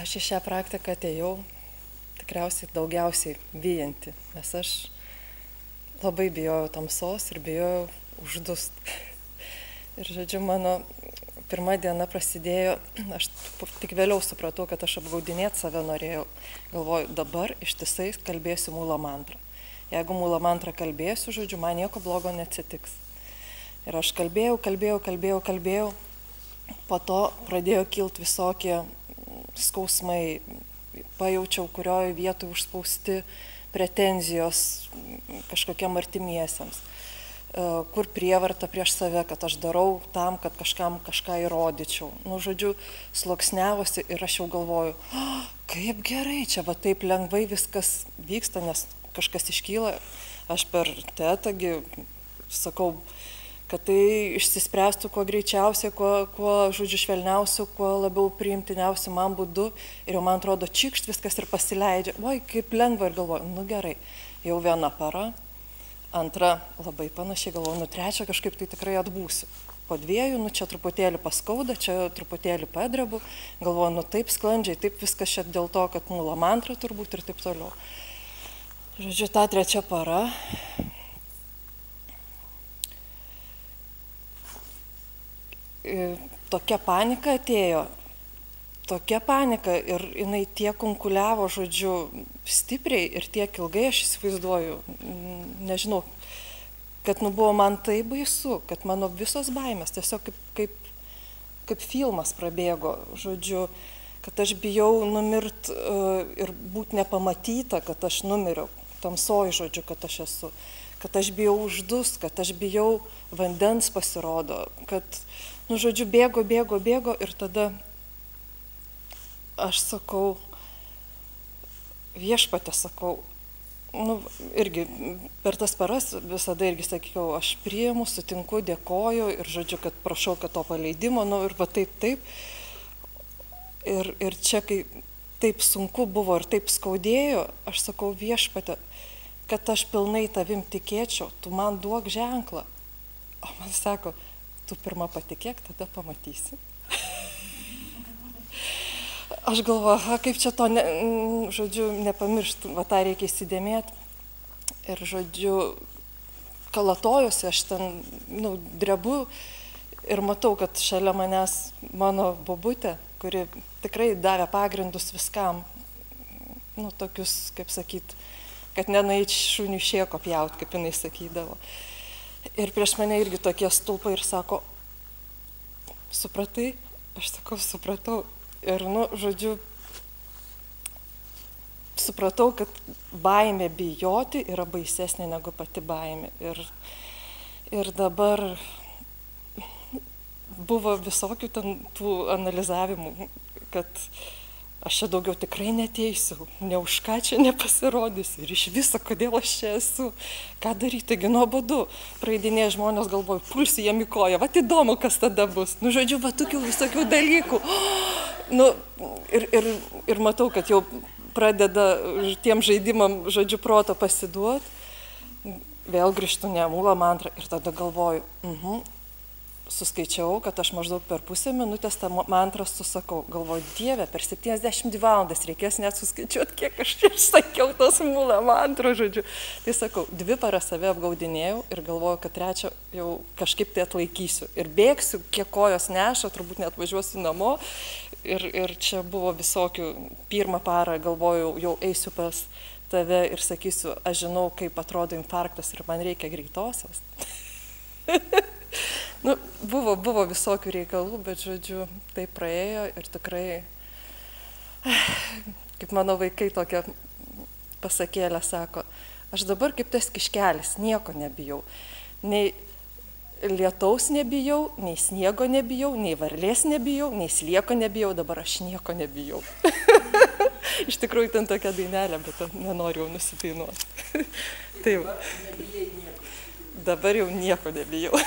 Aš į šią praktiką atėjau tikriausiai daugiausiai bijanti, nes aš labai bijojau tamsos ir bijojau uždust. Ir žodžiu, mano pirma diena prasidėjo, aš tik vėliau supratau, kad aš apgaudinėti save norėjau. Galvoju, dabar ištisai kalbėsiu mūlo mantrą. Jeigu mūlo mantrą kalbėsiu, žodžiu, man nieko blogo neatsitiks. Ir aš kalbėjau, po to pradėjo kilti visokie skausmai, pajaučiau, kurioje vietoje užspausti pretenzijos kažkokiem artimiesiems, kur prievarta prieš save, kad aš darau tam, kad kažkam kažką įrodyčiau. Nu, žodžiu, sluoksniavosi ir aš jau galvoju, kaip gerai, čia va taip lengvai viskas vyksta, nes kažkas iškyla, aš per tetągi sakau, kad tai išsispręstų kuo greičiausiai, kuo žodžiu, švelniausiu, kuo labiau priimtiniausiu man būdu. Ir jau man atrodo, čikšt viskas ir pasileidžia. Oi, kaip lengva, ir galvoju, nu gerai, jau viena para, antra labai panašiai, galvoju, nu trečia kažkaip tai tikrai atbūsiu. Po dviejų, nu čia truputėlį paskauda, čia truputėlį padrebu, galvoju, nu taip sklandžiai, taip viskas čia dėl to, kad mūlo mantra turbūt ir taip toliau. Žodžiu, ta trečia para. Tokia panika atėjo, tokia panika ir jinai tiek kunkuliavo, žodžiu, stipriai ir tiek ilgai, aš įsivaizduoju, nežinau, kad nu buvo man tai baisu, kad mano visos baimės tiesiog kaip filmas prabėgo, žodžiu, kad aš bijau numirt ir būti nepamatyta, kad aš numiriau, tamsoj, žodžiu, kad aš esu, kad aš bijau uždus, kad aš bijau vandens pasirodo, kad nu, žodžiu, bėgo ir tada aš sakau, viešpate sakau, nu, irgi per tas paras visada irgi sakiau, aš priimu, sutinku, dėkoju ir žodžiu, kad prašau, kad to paleidimo, nu ir va taip. Ir čia, kai taip sunku buvo ir taip skaudėjo, aš sakau, viešpate, kad aš pilnai tavim tikėčiau, tu man duok ženklą. O man sako, tu pirmą patikėk, tada pamatysi. Aš galvoju, kaip čia to, žodžiu, nepamiršti, va tą reikia įsidėmėti. Ir, žodžiu, kalatojusi, aš ten, nu, drebu ir matau, kad šalia manęs mano bobutė, kuri tikrai davė pagrindus viskam, nu, tokius, kaip sakyt, kad nenait šunių šėko pjaut, kaip jinai sakydavo. Ir prieš mane irgi tokie stulpai ir sako, supratai? Aš sakau, supratau. Ir, nu, žodžiu, supratau, kad baimė bijoti yra baisesnė negu pati baimė. Ir dabar buvo visokių ten tų analizavimų, kad aš čia daugiau tikrai neteisiu, ne už ką čia nepasirodysiu ir iš viso, kodėl aš čia esu, ką daryti, taigi nuobodu. Praeidinėja žmonės, galvoju, pulsiu jiem į koją, va įdomu, kas tada bus. Nu, žodžiu, va tokių visokių dalykų. Nu, ir matau, kad jau pradeda tiem žaidimam, žodžiu, proto pasiduot. Vėl grįžtu ne mūlo mantrą ir tada galvoju, suskaičiau, kad aš maždaug per pusę minutės tą mantrą susakau. Galvoju, Dieve, per 72 valandas reikės net suskaičiuoti, kiek aš čia sakiau tos mūlo mantros, žodžiu. Tai sakau, 2 paras save apgaudinėjau ir galvoju, kad trečią jau kažkaip tai atlaikysiu. Ir bėgsiu, kiek kojos neša, turbūt net važiuosiu namo. Ir čia buvo visokių, pirmą parą galvojau, jau eisiu pas tave ir sakysiu, aš žinau, kaip atrodo infarktas ir man reikia greitosios. Nu, buvo visokių reikalų, bet, žodžiu, tai praėjo ir tikrai, kaip mano vaikai tokia pasakėlė sako, aš dabar kaip tas kiškelis, nieko nebijau. Nei lietaus nebijau, nei sniego nebijau, nei varlės nebijau, nei slieko nebijau, dabar aš nieko nebijau. Iš tikrųjų, ten tokia dainelė, bet nenoriu jau nusitainuoti. Tai va. Dabar jau nieko nebijau.